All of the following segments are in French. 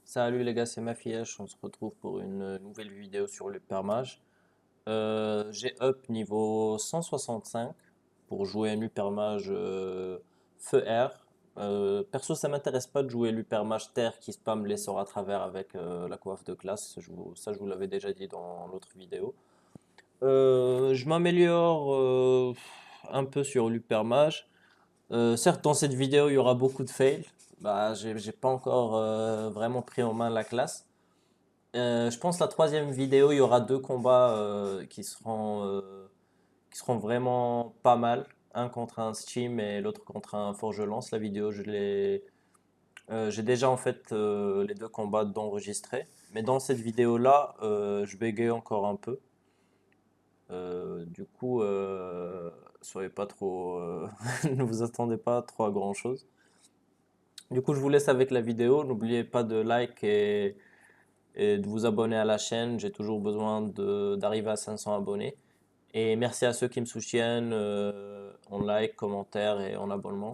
Salut les gars, c'est Mafiesh, on se retrouve pour une nouvelle vidéo sur le permage. J'ai up niveau 165 pour jouer un Lupermage feu air. Perso, ça m'intéresse pas de jouer Lupermage terre qui spam les sorts à travers avec la coiffe de classe. Ça, je vous l'avais déjà dit dans l'autre vidéo. Je m'améliore un peu sur Lupermage. Certes, dans cette vidéo, il y aura beaucoup de fails. Bah, j'ai pas encore vraiment pris en main la classe. Je pense la troisième vidéo, il y aura deux combats qui seront vraiment pas mal. Un contre un Steam et l'autre contre un Forgelance. La vidéo, j'ai déjà en fait les deux combats d'enregistrer. Mais dans cette vidéo-là, je bégaye encore un peu. Soyez pas trop, ne vous attendez pas trop à grand-chose. Du coup, je vous laisse avec la vidéo. N'oubliez pas de like et de vous abonner à la chaîne. J'ai toujours besoin d'arriver à 500 abonnés. Et merci à ceux qui me soutiennent en like, commentaire et en abonnement.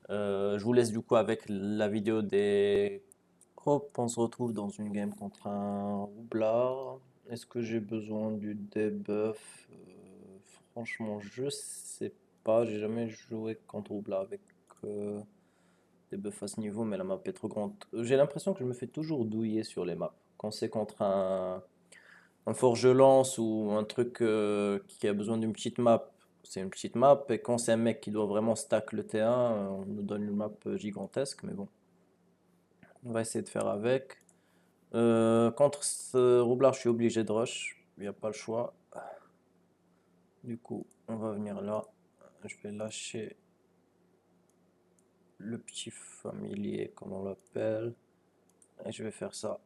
Je vous laisse du coup avec la vidéo des... Hop, on se retrouve dans une game contre un roublard. Est-ce que j'ai besoin du debuff? Franchement, je sais pas. J'ai jamais joué contre roublard avec euh, des buffs à ce niveau, mais la map est trop grande. J'ai l'impression que je me fais toujours douiller sur les maps. Quand c'est contre un forge-lance ou un truc qui a besoin d'une petite map, c'est une petite map. Et quand c'est un mec qui doit vraiment stack le T1, on nous donne une map gigantesque. Mais bon, on va essayer de faire avec. Contre ce roublard, je suis obligé de rush. Il n'y a pas le choix. Du coup, on va venir là. Je vais lâcher le petit familier, comme on l'appelle. Et je vais faire ça.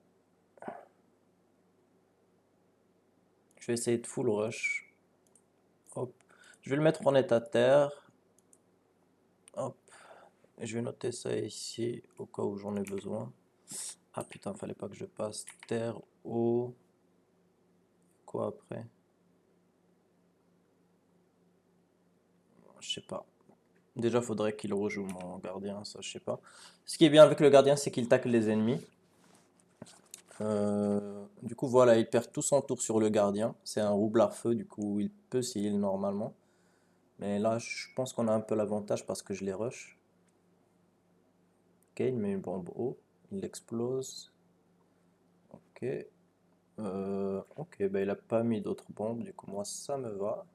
Je vais essayer de full rush. Hop. Je vais le mettre en état terre. Hop. Et je vais noter ça ici au cas où j'en ai besoin. Ah putain, fallait pas que je passe terre, eau. Quoi après? Je sais pas. Déjà, faudrait qu'il rejoue mon gardien, ça je sais pas. Ce qui est bien avec le gardien, c'est qu'il tacle les ennemis. Du coup, voilà, il perd tout son tour sur le gardien. C'est un roublard feu, du coup, il peut s'y heal normalement. Mais là, je pense qu'on a un peu l'avantage parce que je les rush. Ok, il met une bombe eau. Il explose. Ok. Ok, bah il a pas mis d'autres bombes, du coup, moi, ça me va.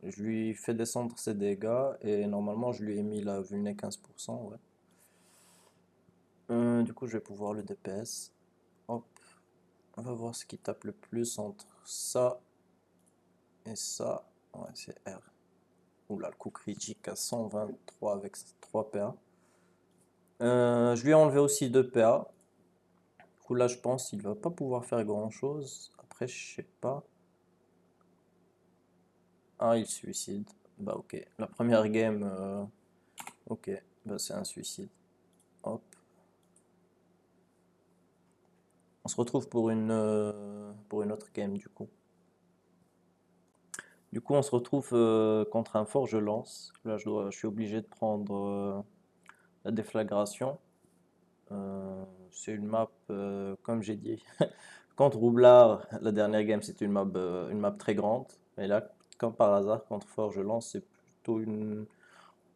Je lui fais descendre ses dégâts et normalement je lui ai mis la vulné 15%. Ouais. Du coup, je vais pouvoir le DPS. Hop. On va voir ce qui tape le plus entre ça et ça. Ouais, c'est R. Oula, le coup critique à 123 avec 3 PA. Je lui ai enlevé aussi 2 PA. Du coup, là, je pense qu'il va pas pouvoir faire grand chose. Après, je sais pas. Ah, il suicide. Bah, ok. La première game, ok. Bah, c'est un suicide. Hop. On se retrouve pour une autre game, du coup. Du coup, on se retrouve contre un forge-lance. Là, je suis obligé de prendre la déflagration. C'est une map, comme j'ai dit, contre Roublard, la dernière game, c'était une map très grande. Et là, comme par hasard, contre Forge-Lance, c'est plutôt une...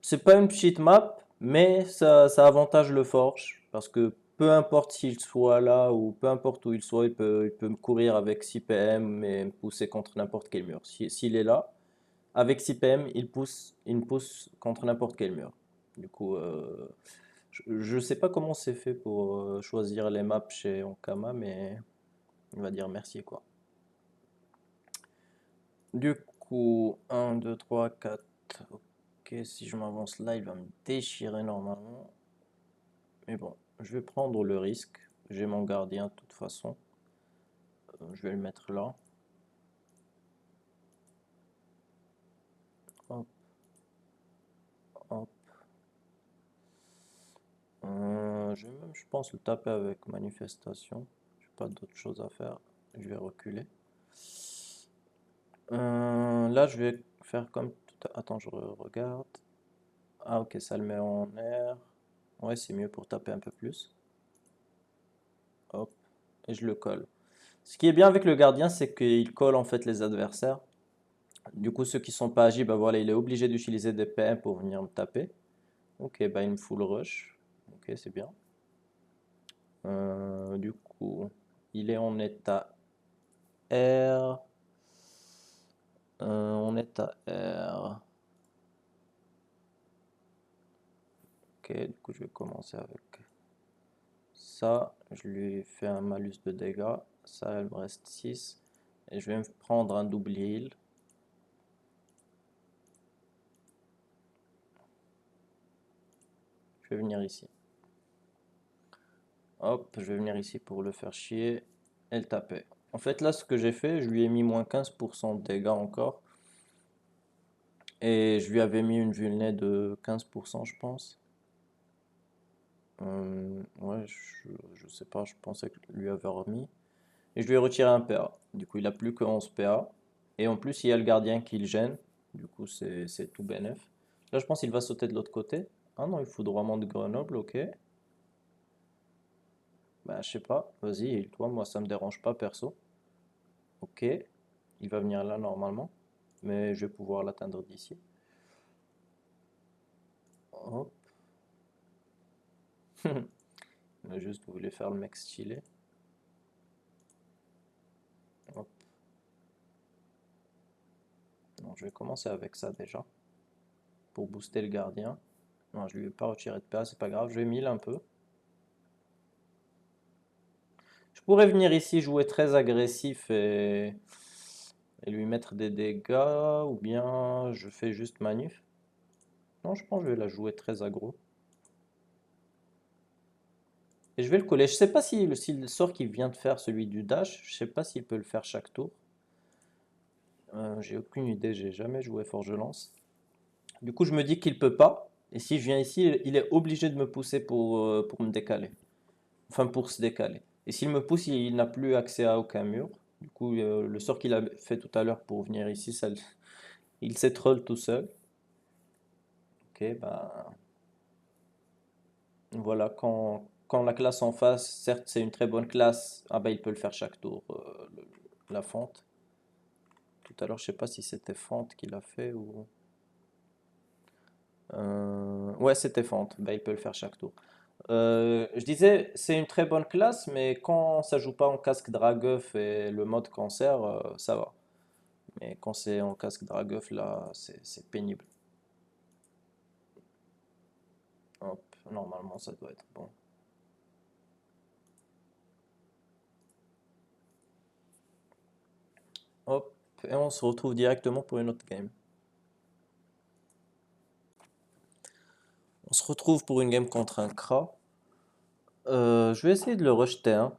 C'est pas une petite map, mais ça avantage le Forge. Parce que peu importe s'il soit là ou peu importe où il soit, il peut me courir avec 6 PM et me pousser contre n'importe quel mur. S'il est là, avec 6 PM, il me pousse contre n'importe quel mur. Du coup, je sais pas comment c'est fait pour choisir les maps chez Ankama, mais on va dire merci quoi. Du coup, 1, 2, 3, 4. Ok, si je m'avance là, il va me déchirer normalement. Mais bon, je vais prendre le risque. J'ai mon gardien de toute façon. Je vais le mettre là. Hop, hop. Je vais même, je pense, le taper avec manifestation. J'ai pas d'autre chose à faire. Je vais reculer. Là, je vais faire comme tout à... Attends, je regarde. Ah, ok, ça le met en air. Ouais, c'est mieux pour taper un peu plus. Hop, et je le colle. Ce qui est bien avec le gardien, c'est qu'il colle en fait les adversaires. Du coup, ceux qui sont pas agiles, bah voilà, il est obligé d'utiliser des PM pour venir me taper. Ok, bah il me full rush. Ok, c'est bien. Du coup, il est en état R. En état R. Ok, du coup, je vais commencer avec ça. Je lui fais un malus de dégâts. Ça, il me reste 6. Et je vais me prendre un double heal. Je vais venir ici. Hop, je vais venir ici pour le faire chier et le taper. En fait, là, ce que j'ai fait, je lui ai mis moins 15% de dégâts encore. Et je lui avais mis une vulnée de 15%, je pense. Ouais, je sais pas, je pensais que lui avait remis. Et je lui ai retiré un PA. Du coup, il a plus que 11 PA. Et en plus, il y a le gardien qui le gêne. Du coup, c'est tout bénef. Là, je pense qu'il va sauter de l'autre côté. Ah non, il foudroiement de Grenoble, ok. Bah, je sais pas. Vas-y, toi, moi, ça me dérange pas, perso. Ok. Il va venir là, normalement. Mais je vais pouvoir l'atteindre d'ici. Hop. On a juste voulu faire le mec stylé. Hop. Non, je vais commencer avec ça déjà. Pour booster le gardien. Non, je lui ai pas retiré de PA, c'est pas grave. Je vais mille un peu. Je pourrais venir ici jouer très agressif et lui mettre des dégâts, ou bien je fais juste manuf. Non, je pense que je vais la jouer très aggro. Et je vais le coller. Je sais pas si le sort qu'il vient de faire, celui du dash, je sais pas s'il peut le faire chaque tour. J'ai aucune idée, j'ai jamais joué Forge-Lance. Du coup, je me dis qu'il peut pas. Et si je viens ici, il est obligé de me pousser pour me décaler. Enfin, pour se décaler. Et s'il me pousse, il n'a plus accès à aucun mur. Du coup, le sort qu'il a fait tout à l'heure pour venir ici, il s'est troll tout seul. Ok, bah voilà, quand la classe en face, certes c'est une très bonne classe, ah bah il peut le faire chaque tour, la fente. Tout à l'heure, je sais pas si c'était fente qu'il a fait ou... Ouais, c'était fente, bah il peut le faire chaque tour. Je disais, c'est une très bonne classe, mais quand ça joue pas en casque Dragueuf et le mode cancer, ça va. Mais quand c'est en casque Dragueuf, là, c'est pénible. Hop, normalement ça doit être bon. Hop, et on se retrouve directement pour une autre game. On se retrouve pour une game contre un Kra. Je vais essayer de le rejeter, hein.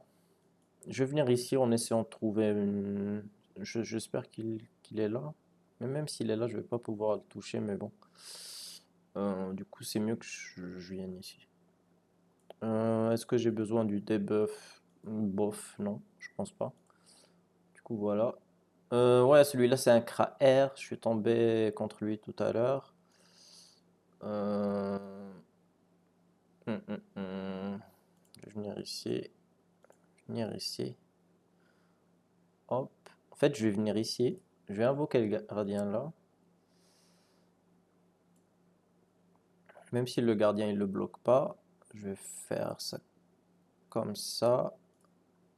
Je vais venir ici en essayant de trouver une... J'espère qu'il est là. Mais même s'il est là, je vais pas pouvoir le toucher, mais bon. Du coup, c'est mieux que je vienne ici. Est-ce que j'ai besoin du debuff? Bof, non, je pense pas. Du coup, voilà. Ouais, celui-là, c'est un Kra R. Je suis tombé contre lui tout à l'heure. Euh, Je vais venir ici. Venir ici. Hop. En fait, je vais venir ici. Je vais invoquer le gardien là. Même si le gardien il le bloque pas, je vais faire ça comme ça.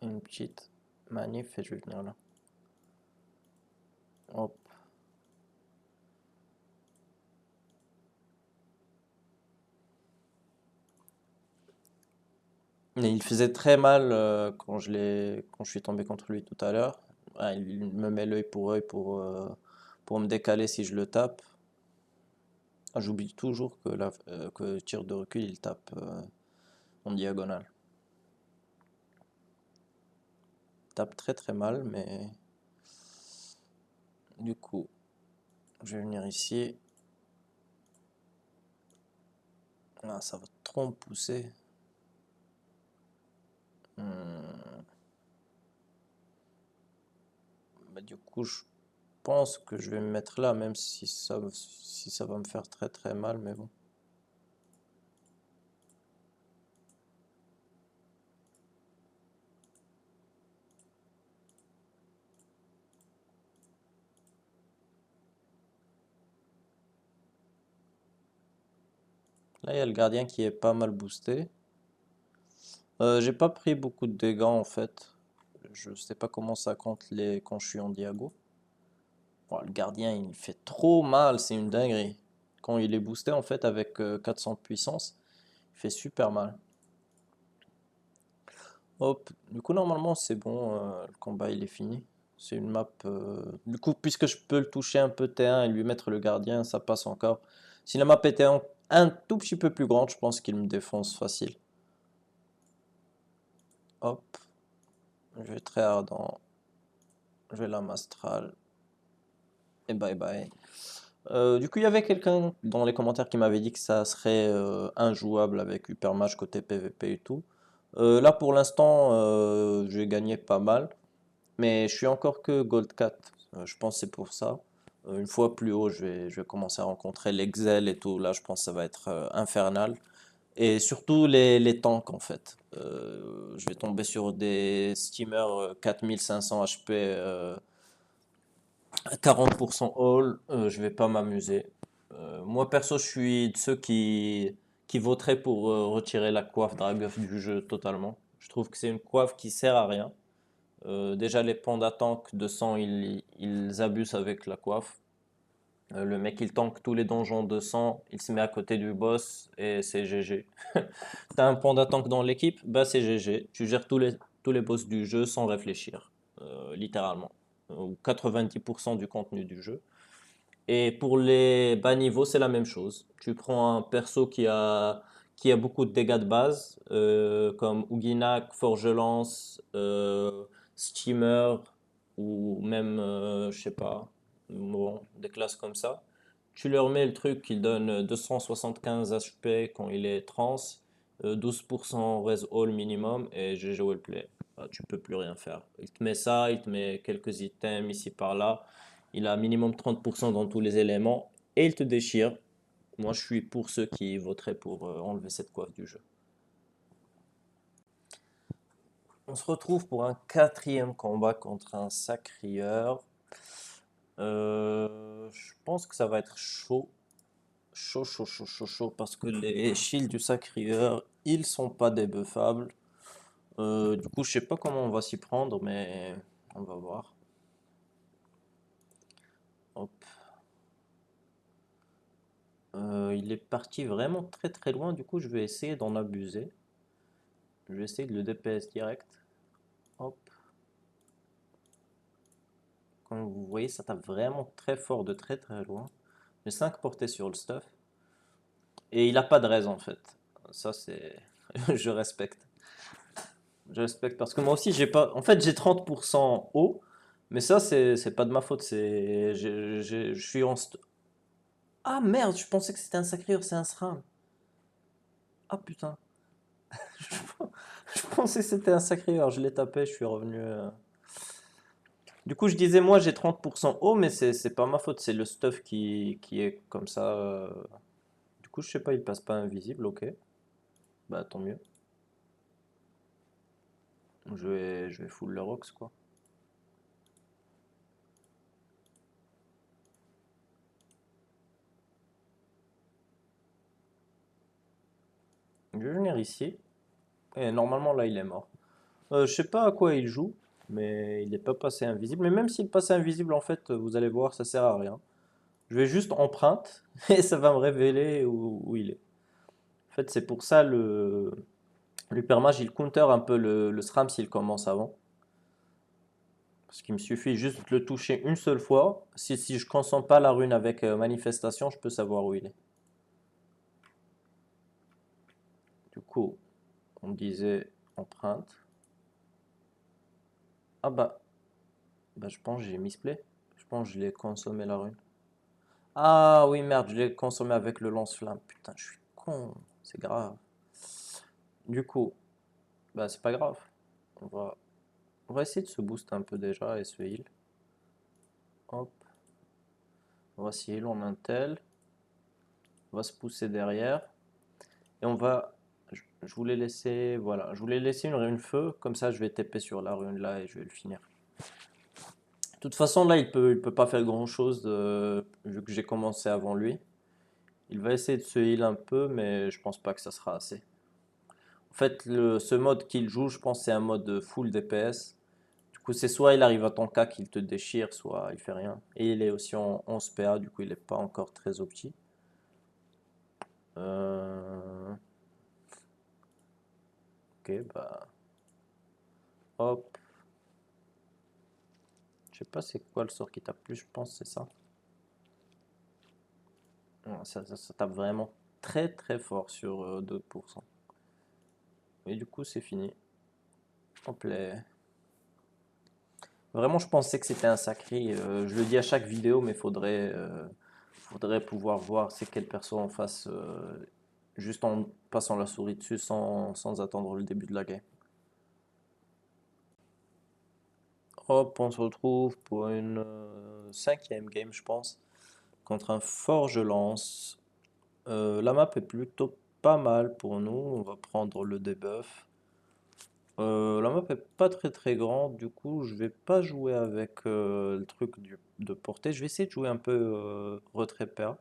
Une petite manif et je vais venir là. Hop. Et il faisait très mal quand je suis tombé contre lui tout à l'heure. Ouais, il me met l'œil pour me décaler si je le tape. Ah, j'oublie toujours que tir de recul il tape en diagonale. Tape très très mal, mais du coup, je vais venir ici. Ah, ça va trop me pousser. Hmm. Bah, du coup, je pense que je vais me mettre là, même si ça va me faire très très mal, mais bon. Là, il y a le gardien qui est pas mal boosté. J'ai pas pris beaucoup de dégâts en fait. Je sais pas comment ça compte quand je suis en diago. Oh, le gardien, il fait trop mal, c'est une dinguerie. Quand il est boosté en fait avec 400 de puissance, il fait super mal. Hop, du coup normalement c'est bon, le combat il est fini. C'est une map. Du coup, puisque je peux le toucher un peu T1 et lui mettre le gardien, ça passe encore. Si la map était un tout petit peu plus grande, je pense qu'il me défonce facile. Hop, je vais très ardent. Je vais la mastral. Et bye bye. Du coup, il y avait quelqu'un dans les commentaires qui m'avait dit que ça serait injouable avec Hypermatch côté PVP et tout. Là, pour l'instant, j'ai gagné pas mal, mais je suis encore que Gold 4. Je pense que c'est pour ça. Une fois plus haut, je vais commencer à rencontrer l'Excel et tout. Là, je pense que ça va être infernal. Et surtout les tanks, en fait. Je vais tomber sur des steamers 4500 HP 40% all, je vais pas m'amuser. Moi perso, je suis de ceux qui voteraient pour retirer la coiffe Dragueuf du jeu totalement. Je trouve que c'est une coiffe qui sert à rien. Déjà les pandas tank de sang, ils abusent avec la coiffe. Le mec il tank tous les donjons de sang, il se met à côté du boss et c'est GG. T'as un panda tank dans l'équipe, bah c'est GG. Tu gères tous les boss du jeu sans réfléchir, littéralement. Ou 90% du contenu du jeu. Et pour les bas niveaux, c'est la même chose. Tu prends un perso qui a beaucoup de dégâts de base, comme Uginak, Forgelance, Steamer, ou même, je sais pas, bon, des classes comme ça. Tu leur mets le truc qui donne 275 HP quand il est trans, 12% res all minimum, et GG play. Bah, tu peux plus rien faire. Il te met ça, il te met quelques items ici par là. Il a minimum 30% dans tous les éléments et il te déchire. Moi, je suis pour ceux qui voteraient pour enlever cette coiffe du jeu. On se retrouve pour un quatrième combat contre un sacrieur. Je pense que ça va être chaud. Chaud, chaud, chaud, chaud, chaud. Parce que les shields du sacrieur, ils sont pas débuffables. Du coup, je sais pas comment on va s'y prendre, mais on va voir. Hop. Il est parti vraiment très très loin, du coup je vais essayer d'en abuser. Je vais essayer de le DPS direct. Hop. Comme vous voyez, ça tape vraiment très fort de très très loin. J'ai 5 portées sur le stuff. Et il a pas de raise en fait. Ça c'est... je respecte. Je respecte parce que moi aussi j'ai pas... En fait j'ai 30% haut. Mais ça c'est pas de ma faute. Je suis en... Ah merde, je pensais que c'était un sacrieur, c'est un SRAM. Ah putain. Je pensais que c'était un sacrieur, je l'ai tapé, je suis revenu... Du coup, je disais, moi j'ai 30% haut, mais c'est pas ma faute, c'est le stuff qui est comme ça. Du coup, je sais pas, il passe pas invisible, ok. Bah tant mieux. Je vais full le rocks, quoi. Je vais venir ici. Et normalement, là, il est mort. Je sais pas à quoi il joue, mais il n'est pas passé invisible. Mais même s'il passe invisible, en fait, vous allez voir, ça sert à rien. Je vais juste empreinte et ça va me révéler où il est. En fait, c'est pour ça l'hypermage, il counter un peu le SRAM s'il commence avant. Parce qu'il me suffit juste de le toucher une seule fois. Si je ne consomme pas la rune avec manifestation, je peux savoir où il est. Du coup, on me disait empreinte. Ah bah je pense que j'ai misplay. Je pense que je l'ai consommé la rune. Ah oui, merde, je l'ai consommé avec le lance-flamme. Putain, je suis con. C'est grave. Du coup, bah c'est pas grave. On va, on va essayer de se booster un peu déjà et se heal. Hop. On va se heal en un tel. On va se pousser derrière. Et on va. Je voulais laisser. Voilà. Je voulais laisser une rune feu. Comme ça, je vais TP sur la rune là et je vais le finir. De toute façon, là, il peut pas faire grand chose vu que j'ai commencé avant lui. Il va essayer de se heal un peu, mais je pense pas que ça sera assez. En fait, ce mode qu'il joue, je pense c'est un mode full DPS. Du coup, c'est soit il arrive à ton cas qu'il te déchire, soit il fait rien. Et il est aussi en 11 PA, du coup il est pas encore très opti. Euh, Ok, bah hop. Je sais pas c'est quoi le sort qui tape plus, je pense que c'est ça. Ouais, ça tape vraiment très très fort sur 2%. Et du coup, c'est fini. Hop là. Vraiment, je pensais que c'était un sacré. Je le dis à chaque vidéo, mais faudrait pouvoir voir c'est quel perso en face juste en passant la souris dessus sans attendre le début de la game. Hop, on se retrouve pour une cinquième game, je pense, contre un Forge Lance. La map est plutôt pas mal pour nous. On va prendre le debuff. La map est pas très très grande, du coup je vais pas jouer avec le truc de portée. Je vais essayer de jouer un peu retrait pair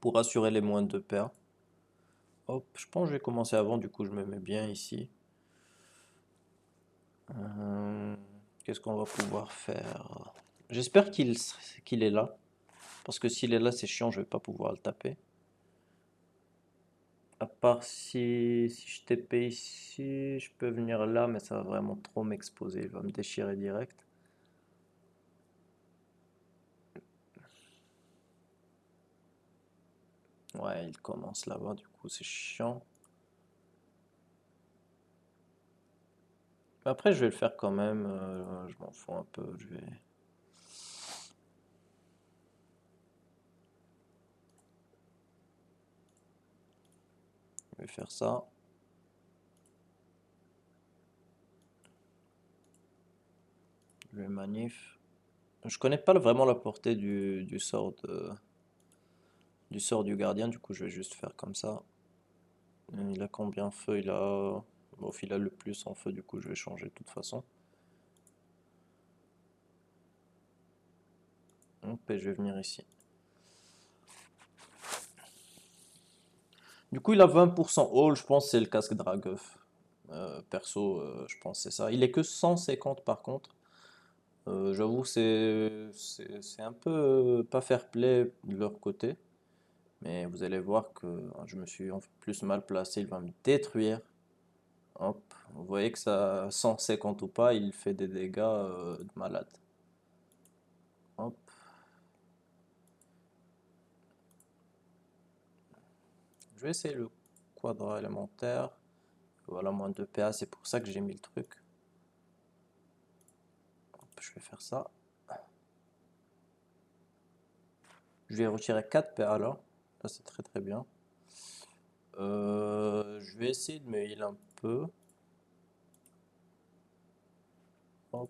pour assurer les moins de paires. Hop, je pense que je vais commencer avant, du coup je me mets bien ici. Euh, Qu'est-ce qu'on va pouvoir faire? J'espère qu'il est là, parce que s'il est là c'est chiant, je vais pas pouvoir le taper. À part si je TP ici, je peux venir là, mais ça va vraiment trop m'exposer, il va me déchirer direct. Ouais, il commence là-bas, du coup, c'est chiant. Après, je vais le faire quand même. Je m'en fous un peu. Je vais faire ça. Je vais manif. Je connais pas vraiment la portée du sort du gardien. Du coup, je vais juste faire comme ça. Il a combien feu? Il a. Bon, il a le plus en feu. Du coup, je vais changer de toute façon. Hop, et je vais venir ici. Du coup, il a 20% all, je pense que c'est le casque Dragueuf. Perso, je pense que c'est ça. Il est que 150 par contre. J'avoue, c'est un peu pas fair play de leur côté. Mais vous allez voir que je me suis en plus mal placé. Il va me détruire. Hop, vous voyez que ça, 150 ou pas, il fait des dégâts de malade. Hop, je vais essayer le quadra élémentaire. Voilà, moins 2 PA, c'est pour ça que j'ai mis le truc. Hop, je vais faire ça. Je vais retirer 4 PA là. Là, c'est très très bien. Je vais essayer de me heal un peu. Hop.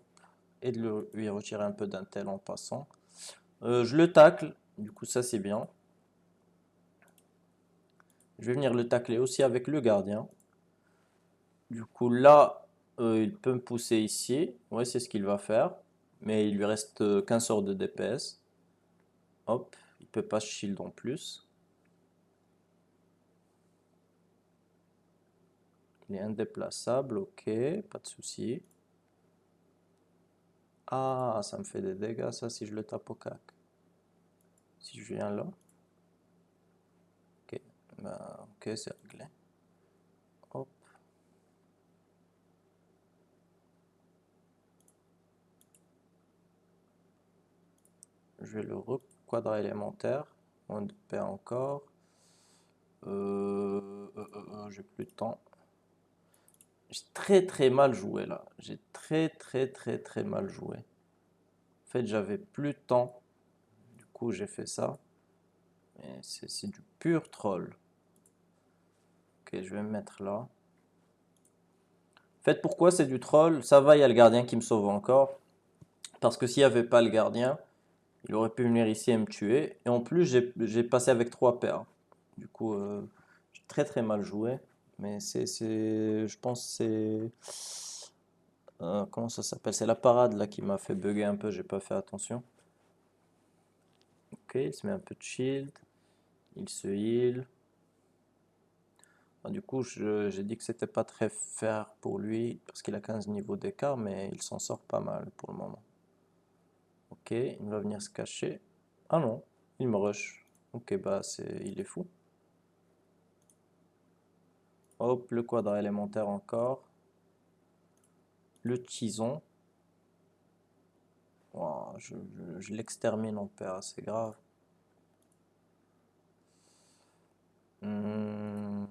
Et de lui retirer un peu d'intel en passant. Je le tacle. Du coup, ça c'est bien. Je vais venir le tacler aussi avec le gardien. Du coup, là, il peut me pousser ici. Ouais, c'est ce qu'il va faire. Mais il lui reste qu'un sort de DPS. Hop, il peut pas shield en plus. Il est indéplaçable, ok, pas de souci. Ah, ça me fait des dégâts, ça, si je le tape au cac. Si je viens là. Ok, bah, ok, c'est réglé. Hop. Je vais le requadrer élémentaire. Moins de paix encore. J'ai plus de temps. J'ai très très mal joué là. J'ai très très très très mal joué. En fait, j'avais plus de temps. Du coup, j'ai fait ça. Mais c'est du pur troll. Ok, je vais me mettre là. En fait, pourquoi c'est du troll? Ça va, il y a le gardien qui me sauve encore. Parce que s'il n'y avait pas le gardien, il aurait pu venir ici et me tuer. Et en plus, j'ai passé avec 3 paires. Du coup, j'ai très très mal joué. Mais je pense que comment ça s'appelle? C'est la parade là qui m'a fait bugger un peu, j'ai pas fait attention. Ok, il se met un peu de shield. Il se heal. Du coup, j'ai dit que c'était pas très fair pour lui parce qu'il a 15 niveaux d'écart, mais il s'en sort pas mal pour le moment. Ok, il va venir se cacher. Ah non, il me rush. Ok, bah il est fou. Hop, le quadra élémentaire encore. Le tison. Wow, je l'extermine en PA, c'est grave. Hmm.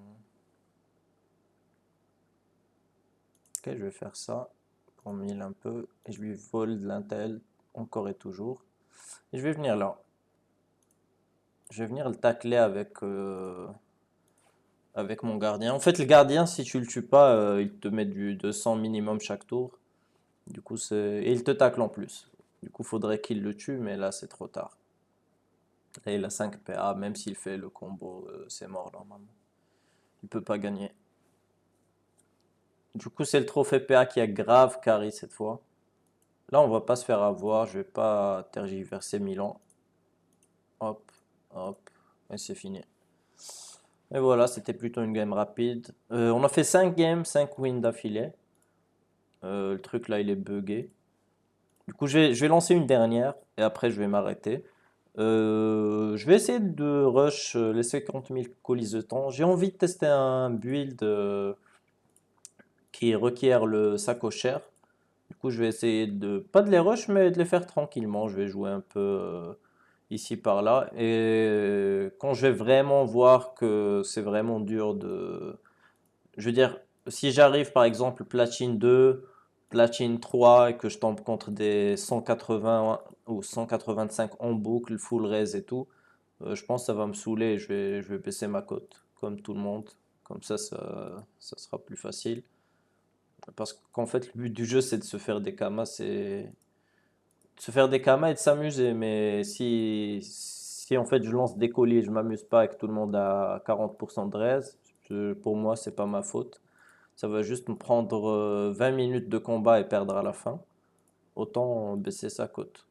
Ok, je vais faire ça pour 1000 un peu. Et je lui vole de l'intel, encore et toujours. Et je vais venir là. Je vais venir le tacler avec mon gardien. En fait, le gardien, si tu le tues pas, il te met du 200 minimum chaque tour. Du coup, et il te tacle en plus. Du coup, faudrait qu'il le tue, mais là, c'est trop tard. Et il a 5 PA, même s'il fait le combo, c'est mort normalement. Il peut pas gagner. Du coup, c'est le trophée PA qui a grave carry cette fois. Là, on va pas se faire avoir. Je vais pas tergiverser 1000 ans. Hop, hop, et c'est fini. Et voilà, c'était plutôt une game rapide. On a fait 5 games, 5 wins d'affilée. Le truc là, il est buggé. Du coup, je vais lancer une dernière et après, je vais m'arrêter. Je vais essayer de rush les 50 000 colis de temps. J'ai envie de tester un build qui requiert le sacochère. Du coup, je vais essayer de, pas de les rush, mais de les faire tranquillement. Je vais jouer un peu ici par là. Et quand je vais vraiment voir que c'est vraiment dur de... Je veux dire, si j'arrive par exemple platine 2, platine 3 et que je tombe contre des 180 ou 185 en boucle, full raise et tout, je pense que ça va me saouler. Je vais baisser ma cote, comme tout le monde. Comme ça sera plus facile. Parce qu'en fait, le but du jeu, c'est de se faire des kamas, c'est de se faire des kamas et de s'amuser. Mais si en fait je lance des colis et je m'amuse pas et que tout le monde a 40% de raise, pour moi, c'est pas ma faute. Ça va juste me prendre 20 minutes de combat et perdre à la fin. Autant baisser sa cote.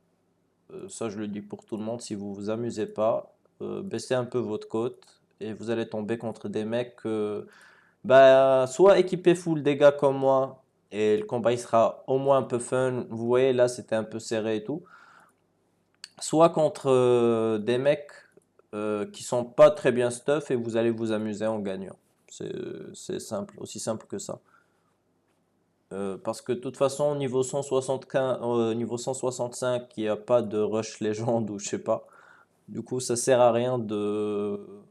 Ça, je le dis pour tout le monde. Si vous vous amusez pas, baissez un peu votre cote et vous allez tomber contre des mecs bah, soit équipés full dégâts comme moi et le combat il sera au moins un peu fun. Vous voyez, là, c'était un peu serré et tout. Soit contre des mecs qui sont pas très bien stuff et vous allez vous amuser en gagnant. C'est simple, aussi simple que ça. Parce que de toute façon, niveau 175, niveau 165, il n'y a pas de rush légende ou je sais pas. Du coup, ça sert à rien de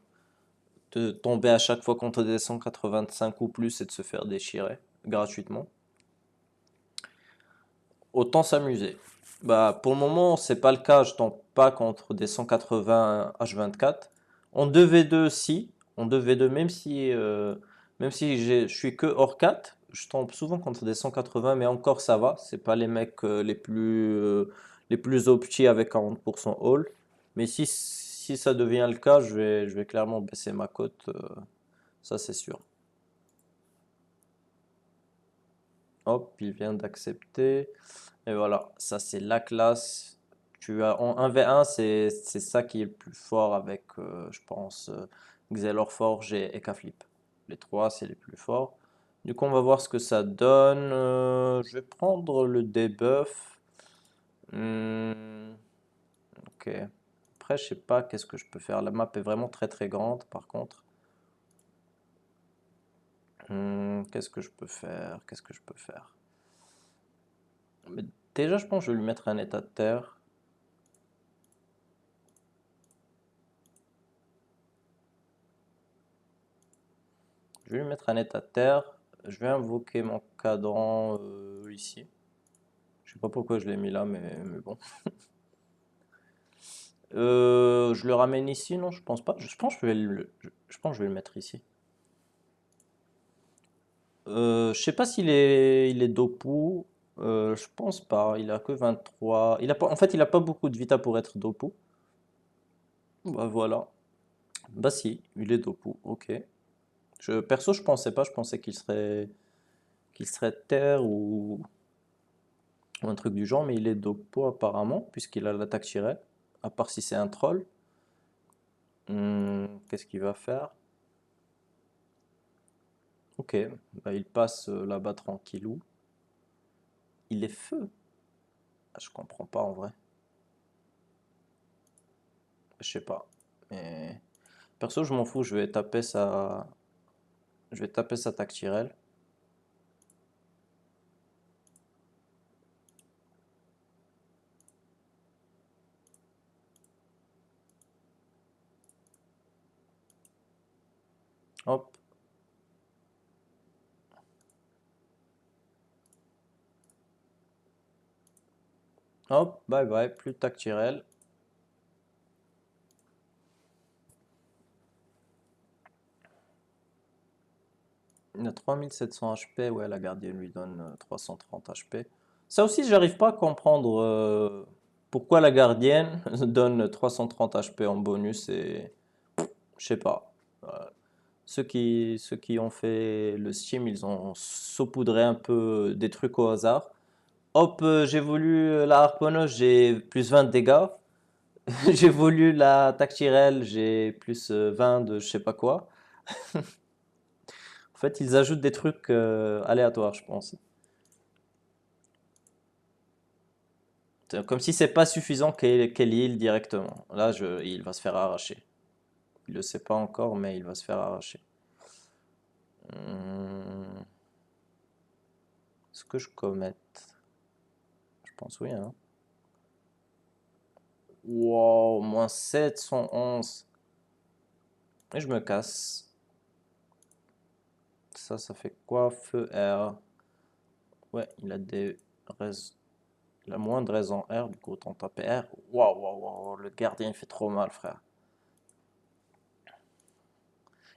tomber à chaque fois contre des 185 ou plus et de se faire déchirer gratuitement. Autant s'amuser. Bah, pour le moment, c'est pas le cas. Je tombe pas contre des 180 H24. En 2v2, si. En 2v2, même si je suis que hors 4, je tombe souvent contre des 180, mais encore ça va. C'est pas les mecs les plus opti avec 40% all. Mais si ça devient le cas, je vais clairement baisser ma cote. Ça, c'est sûr. Hop, il vient d'accepter. Et voilà, ça c'est la classe. Tu as en 1v1, c'est ça qui est le plus fort avec, je pense, Xelor Forge et Ekaflip. Les trois, c'est les plus forts. Du coup, on va voir ce que ça donne. Je vais prendre le debuff. Hmm, ok. Après, je sais pas qu'est-ce que je peux faire. La map est vraiment très très grande, par contre. Qu'est-ce que je peux faire? Qu'est-ce que je peux faire? Mais déjà, je pense que je vais lui mettre un état de terre. Je vais lui mettre un état de terre. Je vais invoquer mon cadran ici. Je sais pas pourquoi je l'ai mis là, mais bon. Je le ramène ici, non, je pense pas. Je pense que je vais le mettre ici. Je sais pas s'il est Dopu. Je pense pas. Il a que 23. En fait, il a pas beaucoup de vita pour être Dopu. Bah voilà. Bah si, il est Dopu. Ok. Perso, je pensais pas. Je pensais qu'il serait terre ou un truc du genre, mais il est Dopo apparemment, puisqu'il a l'attaque tirée, à part si c'est un troll. Qu'est-ce qu'il va faire? Ok, bah, il passe là-bas tranquillou. Il est feu. Ah, je comprends pas en vrai. Je sais pas. Mais perso, je m'en fous. Je vais taper sa tactirelle. Hop, hop, bye bye. Plus de tactirelle. Il a 3700 HP. Ouais, la gardienne lui donne 330 HP. Ça aussi, j'arrive pas à comprendre pourquoi la gardienne donne 330 HP en bonus et je sais pas. Euh, ceux qui ont fait le Steam, ils ont saupoudré un peu des trucs au hasard. Hop, j'ai voulu la harponneuse, j'ai plus 20 de dégâts. J'ai voulu la tactirelle, j'ai plus 20 de je sais pas quoi. En fait, ils ajoutent des trucs aléatoires, je pense. C'est comme si c'est pas suffisant qu'elle heal directement. Là, il va se faire arracher. Il le sait pas encore, mais il va se faire arracher. Est-ce que je commette? Je pense oui, hein. Wow, moins 711. Et je me casse. Ça fait quoi? Feu R. Ouais, il a moins de raison R, du coup autant taper R. Waouh, waouh, waouh, le gardien il fait trop mal, frère.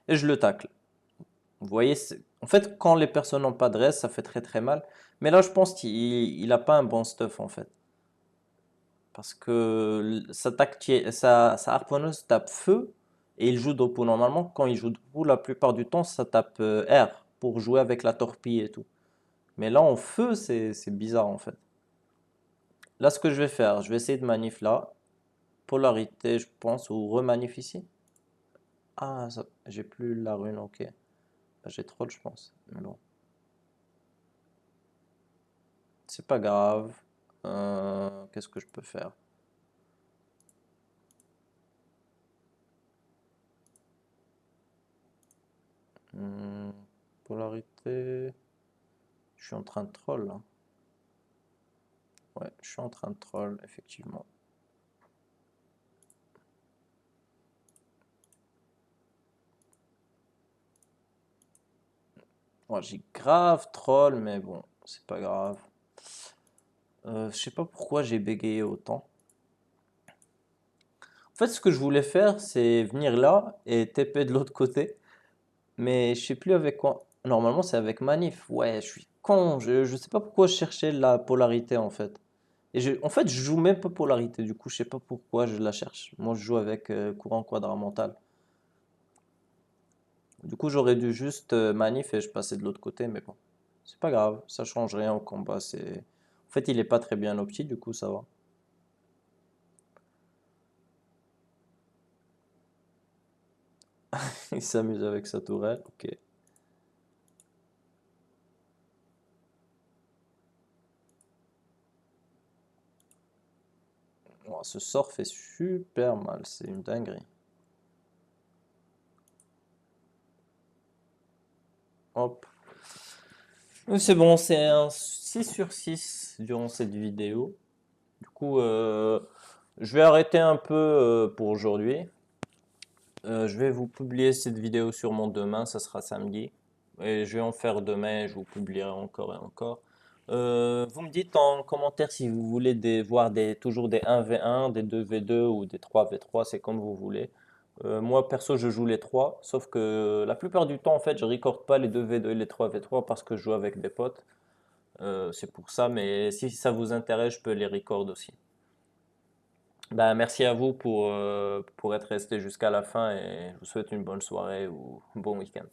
Et je le tacle. Vous voyez, en fait, quand les personnes n'ont pas de res, ça fait très très mal. Mais là, je pense qu'il a pas un bon stuff, en fait. Parce que sa harponneuse tape feu et il joue Dopo. Normalement, quand il joue Dopo, la plupart du temps, ça tape R pour jouer avec la torpille et tout. Mais là, en feu, c'est bizarre, en fait. Là, ce que je vais faire, je vais essayer de manif là. Polarité, je pense, ou remanif ici. Ah, j'ai plus la rune, ok. Bah, j'ai troll, je pense. Mais bon, c'est pas grave. Qu'est-ce que je peux faire? Hmm, Polarité. Je suis en train de troll là. Ouais, je suis en train de troll, effectivement. Ouais, j'ai grave troll, mais bon, c'est pas grave. Je sais pas pourquoi j'ai bégayé autant. En fait, ce que je voulais faire, c'est venir là et TP de l'autre côté. Mais je sais plus avec quoi. Normalement, c'est avec Manif. Ouais, je suis con. Je sais pas pourquoi je cherchais la polarité en fait. En fait, je joue même pas polarité. Du coup, je sais pas pourquoi je la cherche. Moi, je joue avec courant quadramental. Du coup, j'aurais dû juste Manif et je passais de l'autre côté. Mais bon, c'est pas grave. Ça change rien au combat. En fait, il est pas très bien opti. Du coup, ça va. Il s'amuse avec sa tourelle. Ok. Oh, ce sort fait super mal. C'est une dinguerie. Hop. C'est bon, c'est un 6 sur 6 durant cette vidéo. Du coup, je vais arrêter un peu pour aujourd'hui. Je vais vous publier cette vidéo sûrement demain, ça sera samedi. Et je vais en faire demain, je vous publierai encore et encore. Vous me dites en commentaire si vous voulez voir toujours des 1v1, des 2v2 ou des 3v3, c'est comme vous voulez. Moi, perso, je joue les trois, sauf que la plupart du temps, en fait, je recorde pas les 2v2 et les 3v3 parce que je joue avec des potes. C'est pour ça, mais si ça vous intéresse, je peux les record aussi. Ben, merci à vous pour être resté jusqu'à la fin et je vous souhaite une bonne soirée ou un bon week-end.